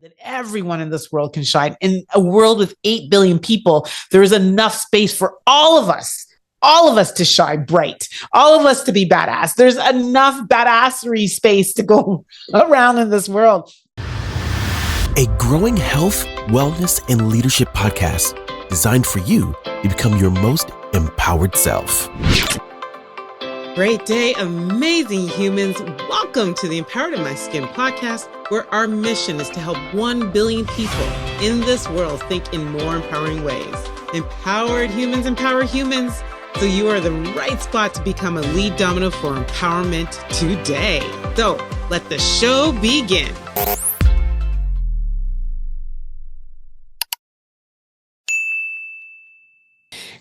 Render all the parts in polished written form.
that everyone in this world can shine. In a world with 8 billion people, there is enough space for all of us to shine bright, all of us to be badass. There's enough badassery space to go around in this world. A growing health, wellness, and leadership podcast designed for you to become your most empowered self. Great day, amazing humans. Welcome to the Empowered in My Skin podcast, where our mission is to help 1 billion people in this world think in more empowering ways. Empowered humans empower humans. So you are the right spot to become a lead domino for empowerment today. So let the show begin.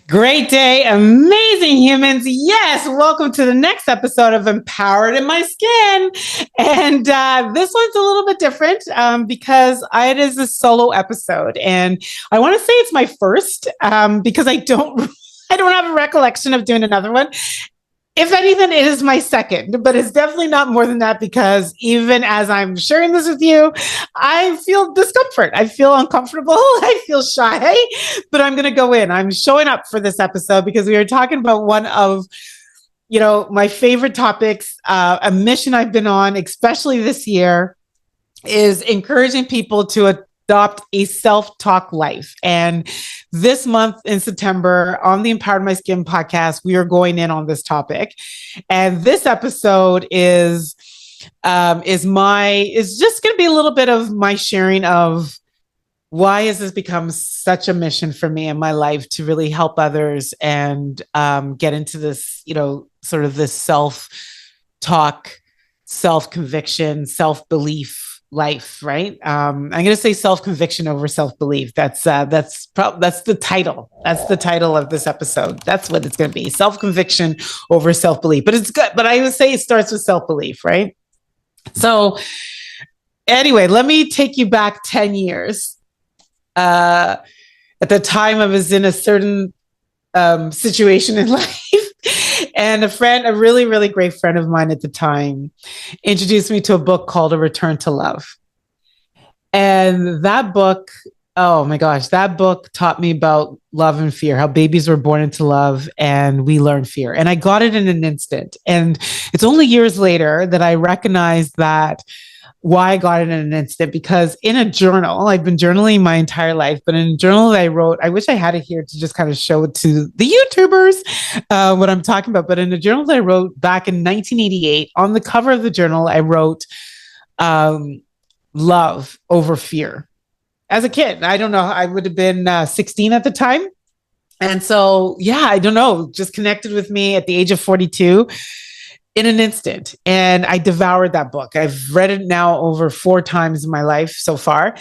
Great day, amazing humans. Yes, welcome to the next episode of Empowered in My Skin. And this one's a little bit different because it is a solo episode. And I want to say it's my first because I don't have a recollection of doing another one. If anything, it is my second, but it's definitely not more than that because even as I'm sharing this with you, I feel discomfort. I feel uncomfortable. I feel shy, but I'm going to go in. I'm showing up for this episode because we are talking about one of, my favorite topics, a mission I've been on, especially this year, is encouraging people to adopt a self-talk life. And this month in September on the Empowered My Skin podcast, we are going in on this topic. And this episode is just going to be a little bit of my sharing of why has this become such a mission for me in my life to really help others and get into this, sort of this self-talk, self-conviction, self-belief life, right? I'm going to say self-conviction over self-belief. That's the title. That's the title of this episode. That's what it's going to be. Self-conviction over self-belief. But it's good. But I would say it starts with self-belief, right? So anyway, let me take you back 10 years. At the time I was in a certain situation in life. And a really, really great friend of mine at the time introduced me to a book called A Return to Love. And that book, oh my gosh, that book taught me about love and fear, how babies were born into love and we learn fear. And I got it in an instant. And it's only years later that I recognized why I got it in an instant, because in a journal, I've been journaling my entire life, but in a journal that I wrote, I wish I had it here to just kind of show it to the YouTubers, what I'm talking about. But in a journal that I wrote back in 1988, on the cover of the journal, I wrote love over fear. As a kid, I don't know, I would have been 16 at the time. And so, I don't know, just connected with me at the age of 42. In an instant. And I devoured that book. I've read it now over 4 times in my life so far.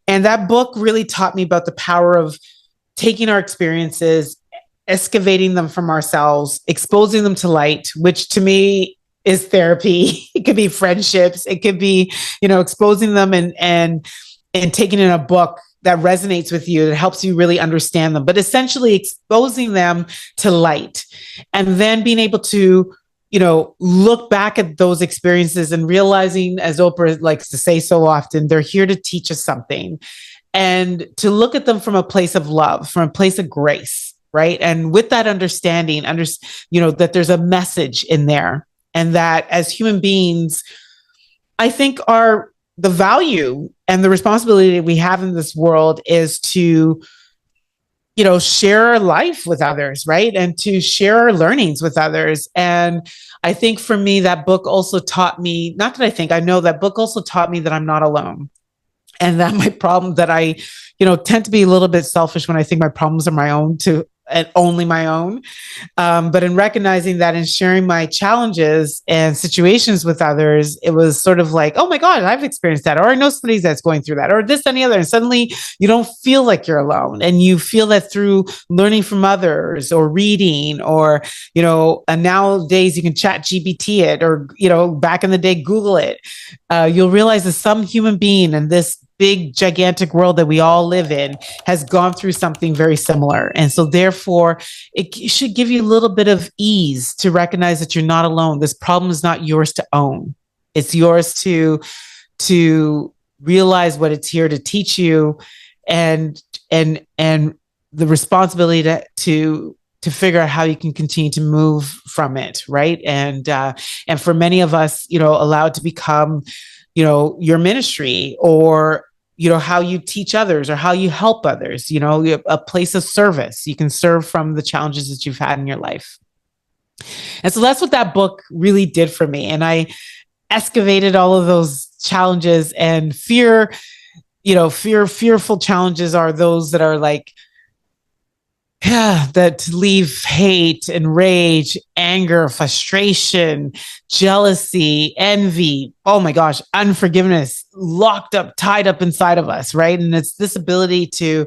And that book really taught me about the power of taking our experiences, excavating them from ourselves, exposing them to light, which to me is therapy. It could be friendships. It could be, exposing them and taking in a book that resonates with you, that helps you really understand them, but essentially exposing them to light and then being able to look back at those experiences and realizing, as Oprah likes to say so often, they're here to teach us something, and to look at them from a place of love, from a place of grace, right? And with that understanding, that there's a message in there, and that as human beings, I think the value and the responsibility that we have in this world is to share our life with others, right? And to share our learnings with others. And I think for me, that book also taught me, I know that book also taught me that I'm not alone. And that my problem, that I, tend to be a little bit selfish when I think my problems are my own and only my own. But in recognizing that and sharing my challenges and situations with others, it was sort of like, oh my God, I've experienced that, or I know somebody that's going through that, or this and the other. And suddenly you don't feel like you're alone. And you feel that through learning from others or reading, or, and nowadays you can chat GPT it, or, back in the day, Google it. You'll realize that some human being in this big, gigantic world that we all live in has gone through something very similar. And so therefore, it should give you a little bit of ease to recognize that you're not alone. This problem is not yours to own. It's yours to realize what it's here to teach you, and the responsibility to figure out how you can continue to move from it, right? And for many of us, allow it to become, your ministry, or how you teach others or how you help others, a place of service. You can serve from the challenges that you've had in your life. And so that's what that book really did for me. And I excavated all of those challenges. And fearful challenges are those that are like, that leave hate and rage, anger, frustration, jealousy, envy, oh my gosh, unforgiveness, locked up, tied up inside of us, right? And it's this ability to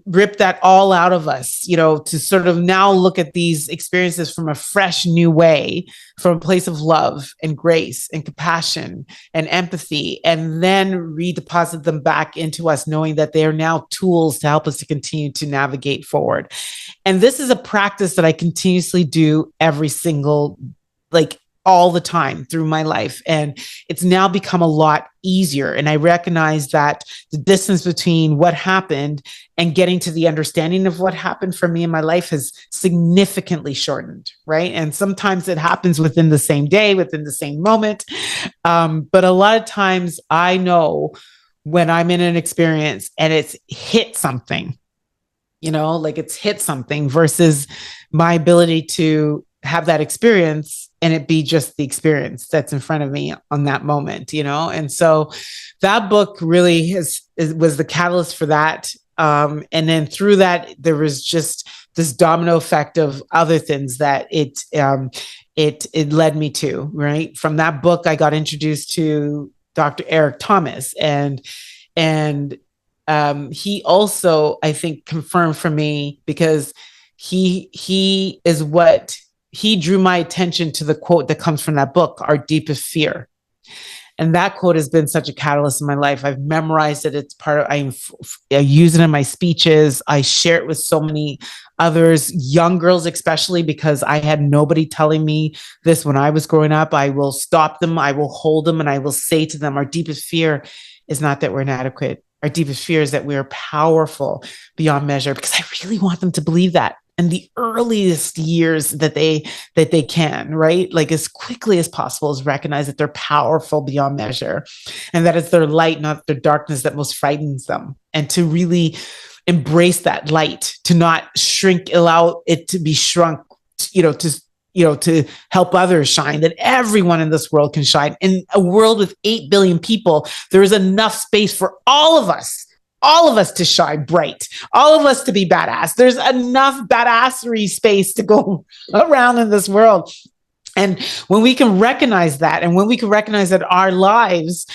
rip that all out of us, to sort of now look at these experiences from a fresh new way, from a place of love and grace and compassion and empathy, and then redeposit them back into us, knowing that they are now tools to help us to continue to navigate forward. And this is a practice that I continuously do every single, all the time through my life. And it's now become a lot easier. And I recognize that the distance between what happened and getting to the understanding of what happened for me in my life has significantly shortened, right? And sometimes it happens within the same day, within the same moment. But a lot of times I know when I'm in an experience and it's hit something, it's hit something, versus my ability to have that experience and it be just the experience that's in front of me on that moment, And so that book really was the catalyst for that. And then through that, there was just this domino effect of other things that it led me to, right? From that book, I got introduced to Dr. Eric Thomas, and he also, I think, confirmed for me, because he is what he drew my attention to, the quote that comes from that book, our deepest fear. And that quote has been such a catalyst in my life. I've memorized it. It's part of, I use it in my speeches. I share it with so many others, young girls, especially, because I had nobody telling me this when I was growing up. I will stop them. I will hold them, and I will say to them, our deepest fear is not that we're inadequate. Our deepest fear is that we are powerful beyond measure, because I really want them to believe that in the earliest years that they can, right? Like as quickly as possible, is recognize that they're powerful beyond measure, and that it's their light, not their darkness, that most frightens them. And to really embrace that light, to not shrink, allow it to be shrunk, to help others shine, that everyone in this world can shine. In a world with 8 billion people, there is enough space for all of us to shine bright, all of us to be badass. There's enough badassery space to go around in this world. And when we can recognize that, and when we can recognize that our lives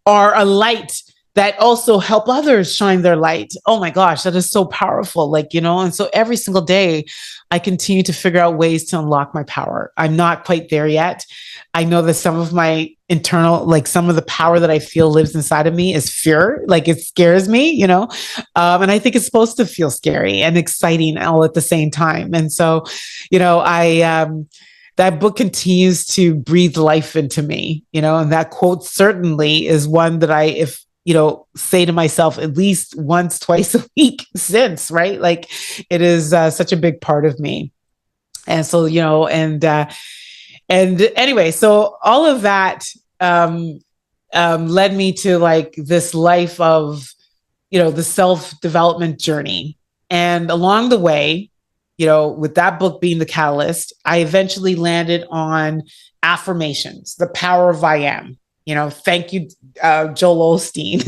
are a light that also help others shine their light, oh my gosh, that is so powerful. And so every single day I continue to figure out ways to unlock my power. I'm not quite there yet. I know that some of my internal, some of the power that I feel lives inside of me is fear. It scares me, and I think it's supposed to feel scary and exciting all at the same time. And so, that book continues to breathe life into me, and that quote certainly is one that I, say to myself at least once, twice a week since, right? It is such a big part of me. And so, and anyway, so all of that led me to this life of, the self-development journey. And along the way, with that book being the catalyst, I eventually landed on affirmations, the power of I am. Thank you, Joel Osteen.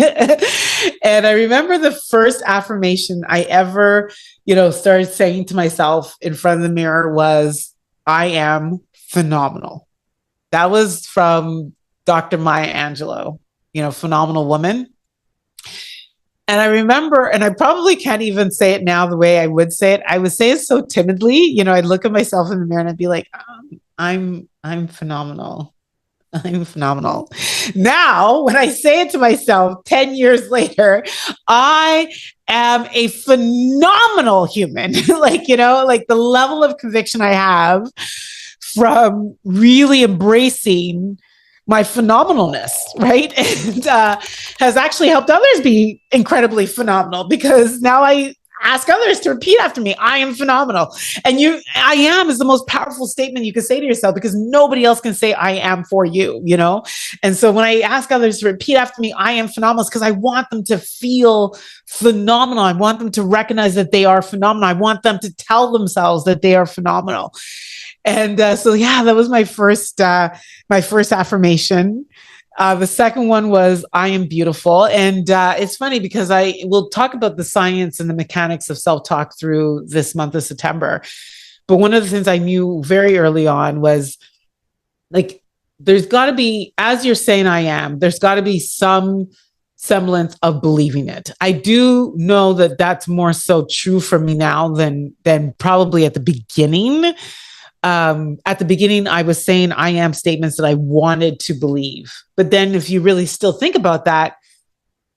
And I remember the first affirmation I ever, started saying to myself in front of the mirror was, I am phenomenal. That was from Dr. Maya Angelou, phenomenal woman. And I remember, and I probably can't even say it now the way I would say it. I would say it so timidly, I'd look at myself in the mirror and I'd be like, I'm phenomenal. I'm phenomenal. Now, when I say it to myself 10 years later, I am a phenomenal human. The level of conviction I have from really embracing my phenomenalness, right? And has actually helped others be incredibly phenomenal, because now I ask others to repeat after me, I am phenomenal. And I am is the most powerful statement you can say to yourself, because nobody else can say I am for you, you know? And so when I ask others to repeat after me, I am phenomenal, it's because I want them to feel phenomenal. I want them to recognize that they are phenomenal. I want them to tell themselves that they are phenomenal. And so, yeah, that was my first affirmation. The second one was, I am beautiful. And it's funny because I will talk about the science and the mechanics of self-talk through this month of September. But one of the things I knew very early on was, like, there's got to be, as you're saying I am, there's got to be some semblance of believing it. I do know that that's more so true for me now than probably at the beginning. At the beginning, I was saying I am statements that I wanted to believe. But then if you really still think about that,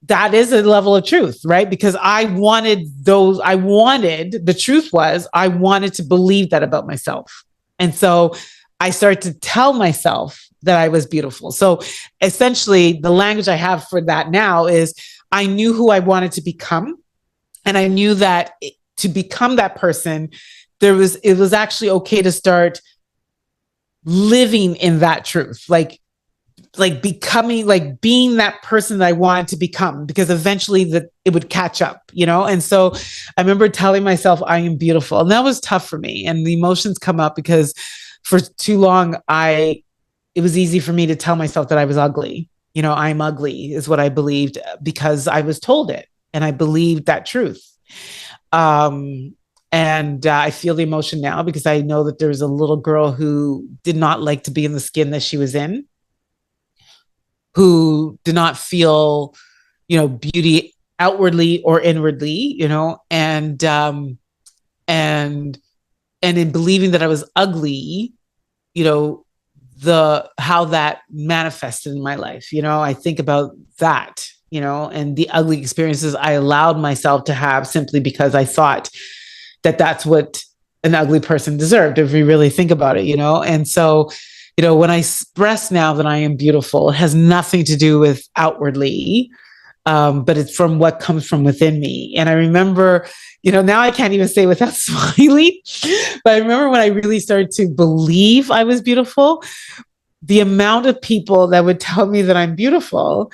that is a level of truth, right? Because the truth was, I wanted to believe that about myself. And so I started to tell myself that I was beautiful. So essentially, the language I have for that now is, I knew who I wanted to become. And I knew that to become that person, it was actually okay to start living in that truth, like becoming, like being that person that I wanted to become, because eventually it would catch up, you know? And so I remember telling myself I am beautiful, and that was tough for me. And the emotions come up because for too long, it was easy for me to tell myself that I was ugly. You know, I'm ugly is what I believed, because I was told it and I believed that truth. And I feel the emotion now, because I know that there's a little girl who did not like to be in the skin that she was in, who did not feel, you know, beauty outwardly or inwardly, you know, and in believing that I was ugly, you know, how that manifested in my life. You know, I think about that, you know, and the ugly experiences I allowed myself to have simply because I thought that that's what an ugly person deserved, if we really think about it, you know? And so, you know, when I express now that I am beautiful, it has nothing to do with outwardly, but it's from what comes from within me. And I remember, you know, now I can't even say without smiling, but I remember when I really started to believe I was beautiful, the amount of people that would tell me that I'm beautiful,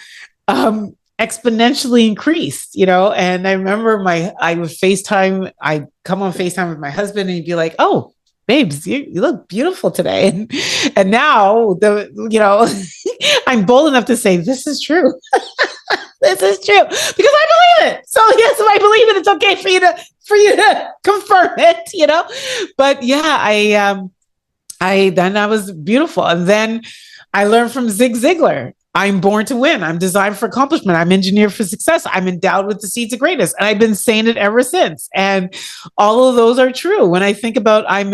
exponentially increased, you know? And I remember I would I'd come on FaceTime with my husband, and he'd be like, "Oh, babes, you look beautiful today." And now I'm bold enough to say, this is true. This is true, because I believe it. So yes, if I believe it, it's okay for you to confirm it, you know? But yeah, then I was beautiful. And then I learned from Zig Ziglar, I'm born to win. I'm designed for accomplishment. I'm engineered for success. I'm endowed with the seeds of greatness. And I've been saying it ever since. And all of those are true. When I think about I'm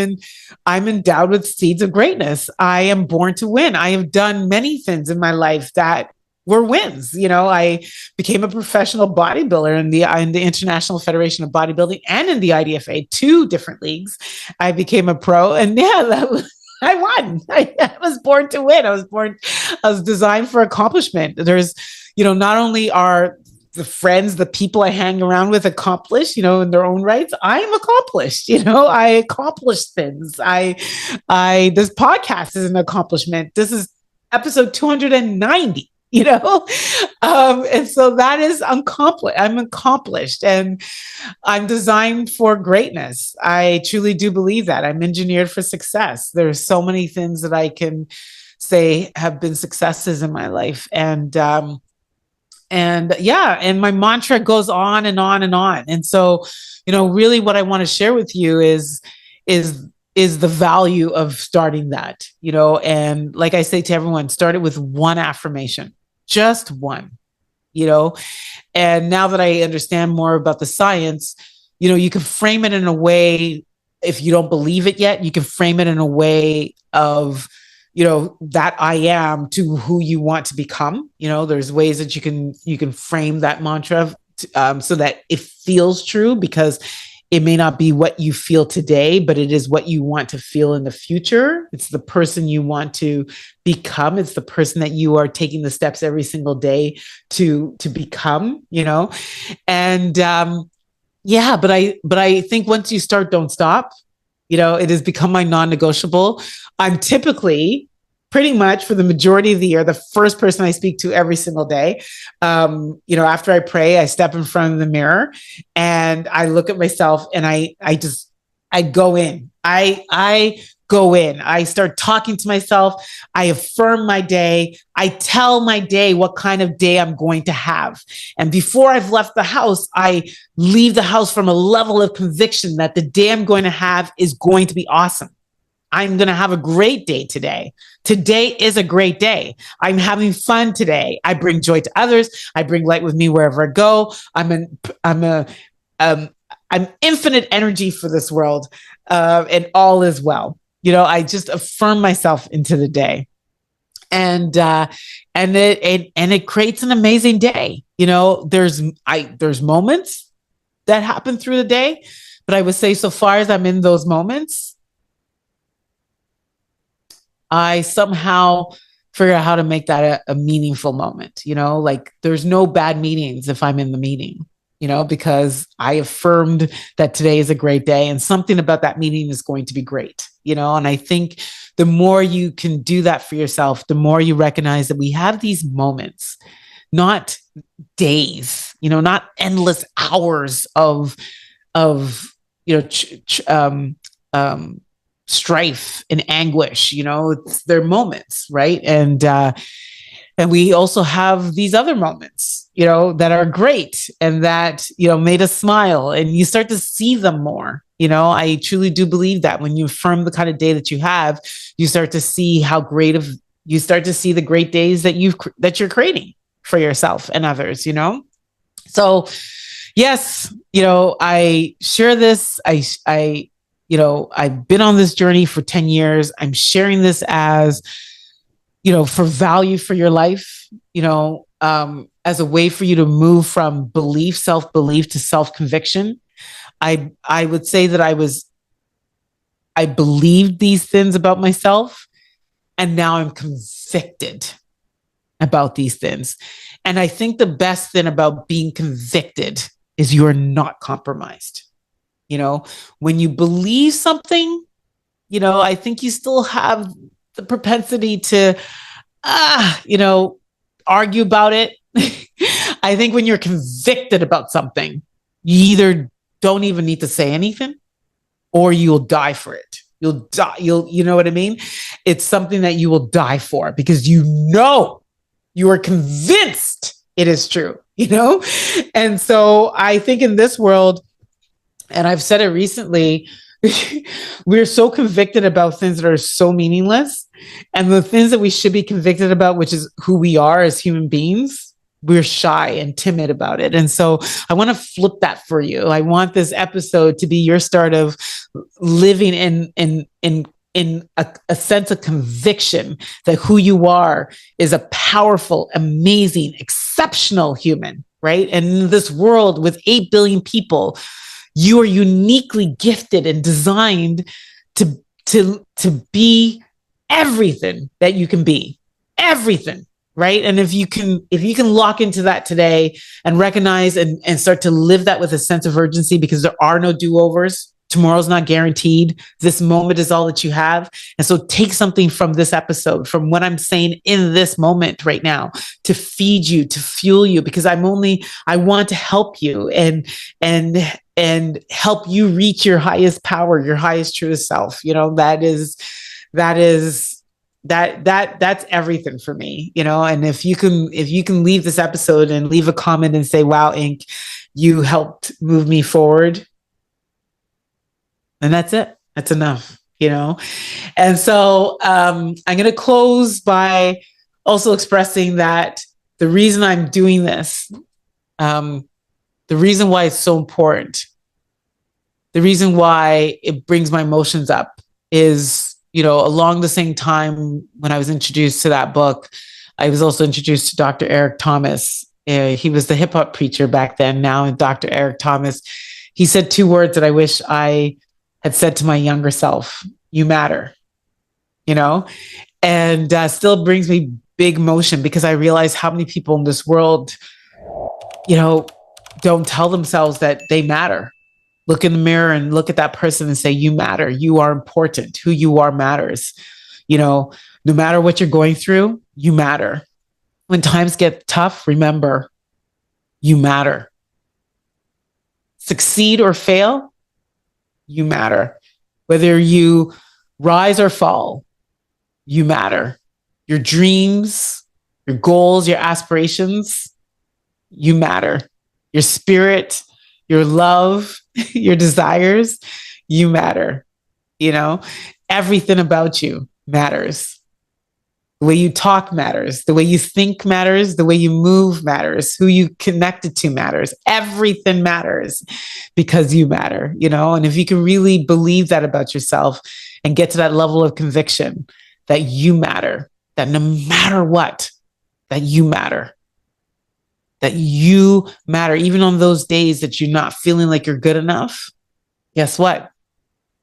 endowed with seeds of greatness, I am born to win. I have done many things in my life that were wins. You know, I became a professional bodybuilder in the International Federation of Bodybuilding and in the IDFA, 2 different leagues. I became a pro, and yeah, I won. I was born to win. I was designed for accomplishment. There's, you know, not only are the friends, the people I hang around with accomplished, you know, in their own rights, I am accomplished, you know, I accomplish things. This podcast is an accomplishment. This is episode 290. You know, and so that is accomplished. I'm accomplished, and I'm designed for greatness. I truly do believe that. I'm engineered for success. There's so many things that I can say have been successes in my life, and yeah, and my mantra goes on and on and on. And so, you know, really, what I want to share with you is the value of starting that. You know, and like I say to everyone, start it with one affirmation. Just one, you know, and now that I understand more about the science, you know, you can frame it in a way, if you don't believe it yet, you can frame it in a way of, you know, that I am to who you want to become. You know, there's ways that you can frame that mantra so that it feels true, because it may not be what you feel today, but it is what you want to feel in the future. It's the person you want to become. It's the person that you are taking the steps every single day to become, And but I think once you start, don't stop. It has become my non-negotiable. I'm typically pretty much for the majority of the year, the first person I speak to every single day. After I pray, I step in front of the mirror and I look at myself and I go in. I go in. I start talking to myself. I affirm my day. I tell my day what kind of day I'm going to have. And before I've left the house, I leave the house from a level of conviction that the day I'm going to have is going to be awesome. I'm going to have a great day today. Today is a great day. I'm having fun today. I bring joy to others. I bring light with me wherever I go. I'm infinite energy for this world, and all is well. I just affirm myself into the day, and it creates an amazing day. There's moments that happen through the day, but I would say so far as I'm in those moments, I somehow figure out how to make that a meaningful moment. Like there's no bad meetings if I'm in the meeting, because I affirmed that today is a great day and something about that meeting is going to be great, and I think the more you can do that for yourself, the more you recognize that we have these moments, not days, not endless hours of strife and anguish. They're moments, right? And we also have these other moments, that are great and that made us smile, and you start to see them more. I truly do believe that when you affirm the kind of day that you have, you start to see you start to see the great days that you're creating for yourself and others. So yes, I share this. I've been on this journey for 10 years. I'm sharing this as, for value for your life, as a way for you to move from self-belief to self-conviction. I would say that I believed these things about myself, and now I'm convicted about these things. And I think the best thing about being convicted is you're not compromised. When you believe something, I think you still have the propensity to, argue about it. I think when you're convicted about something, you either don't even need to say anything or you'll die for it. You'll die. You know what I mean? It's something that you will die for because you are convinced it is true, And so I think in this world, and I've said it recently, we're so convicted about things that are so meaningless. And the things that we should be convicted about, which is who we are as human beings, we're shy and timid about it. And so I want to flip that for you. I want this episode to be your start of living in a sense of conviction that who you are is a powerful, amazing, exceptional human, right? And in this world with 8 billion people, you are uniquely gifted and designed to be everything that you can be, everything, right? And if you can lock into that today and recognize and start to live that with a sense of urgency, because there are no do-overs. Tomorrow's not guaranteed. This moment is all that you have. And so take something from this episode, from what I'm saying in this moment right now, to feed you, to fuel you, because I want to help you and help you reach your highest power, your highest truest self. That's everything for me, and if you can leave this episode and leave a comment and say, wow, Inc, you helped move me forward. And that's it. That's enough, And so I'm going to close by also expressing that the reason I'm doing this, the reason why it's so important, the reason why it brings my emotions up is, along the same time when I was introduced to that book, I was also introduced to Dr. Eric Thomas. He was the hip hop preacher back then. Now Dr. Eric Thomas. he said two words that I wish I had said to my younger self: you matter, you know, and still brings me big emotion because I realize how many people in this world, don't tell themselves that they matter. Look in the mirror and look at that person and say, you matter. You are important. Who you are matters. No matter what you're going through, you matter. When times get tough, remember, you matter. Succeed or fail, you matter. Whether you rise or fall, you matter. Your dreams, your goals, your aspirations, you matter. Your spirit, your love, your desires, you matter. Everything about you matters. The way you talk matters. The way you think matters. The way you move matters. Who you connected to matters. Everything matters because you matter, and if you can really believe that about yourself and get to that level of conviction that you matter, that no matter what, that you matter. That you matter, even on those days that you're not feeling like you're good enough. Guess what?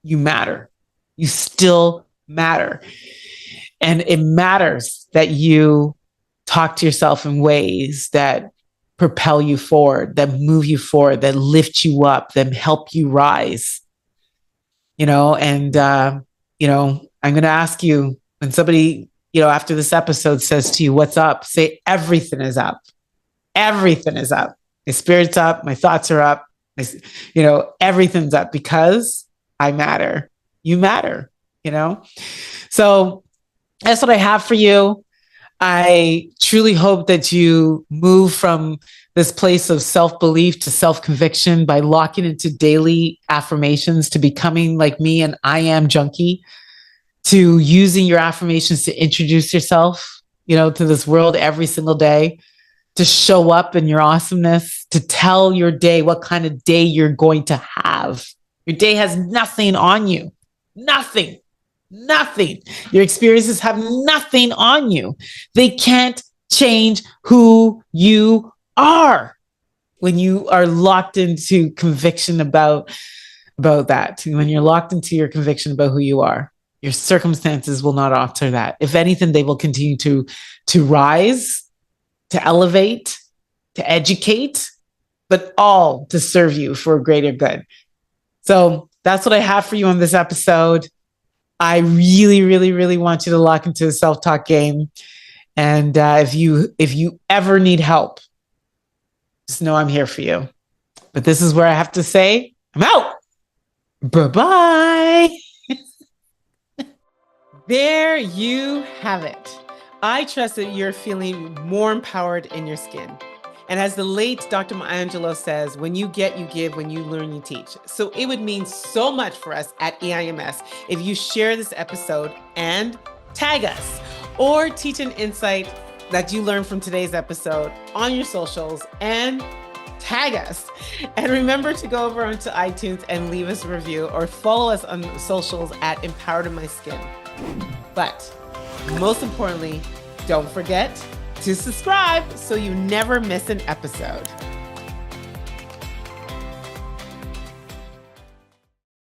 You matter. You still matter. And it matters that you talk to yourself in ways that propel you forward, that move you forward, that lift you up, that help you rise. I'm going to ask you, when somebody, after this episode says to you, what's up? Say, everything is up. Everything is up. My spirit's up. My thoughts are up. Everything's up because I matter. You matter, So that's what I have for you. I truly hope that you move from this place of self-belief to self-conviction by locking into daily affirmations, to becoming like me, an I am junkie, to using your affirmations to introduce yourself, to this world every single day, to show up in your awesomeness, to tell your day what kind of day you're going to have. Your day has nothing on you. Nothing. Your experiences have nothing on you. They can't change who you are when you are locked into conviction about that. When you're locked into your conviction about who you are, your circumstances will not alter that. If anything, they will continue to rise, to elevate, to educate, but all to serve you for a greater good. So that's what I have for you on this episode. I really, really, really want you to lock into the self-talk game. And if you ever need help, just know I'm here for you. But this is where I have to say, I'm out. Bye-bye. There you have it. I trust that you're feeling more empowered in your skin. And as the late Dr. Maya Angelou says, when you get, you give, when you learn, you teach. So it would mean so much for us at EIMS if you share this episode and tag us, or teach an insight that you learned from today's episode on your socials and tag us. And remember to go over onto iTunes and leave us a review, or follow us on socials at Empowered in My Skin. But most importantly, don't forget to subscribe so you never miss an episode.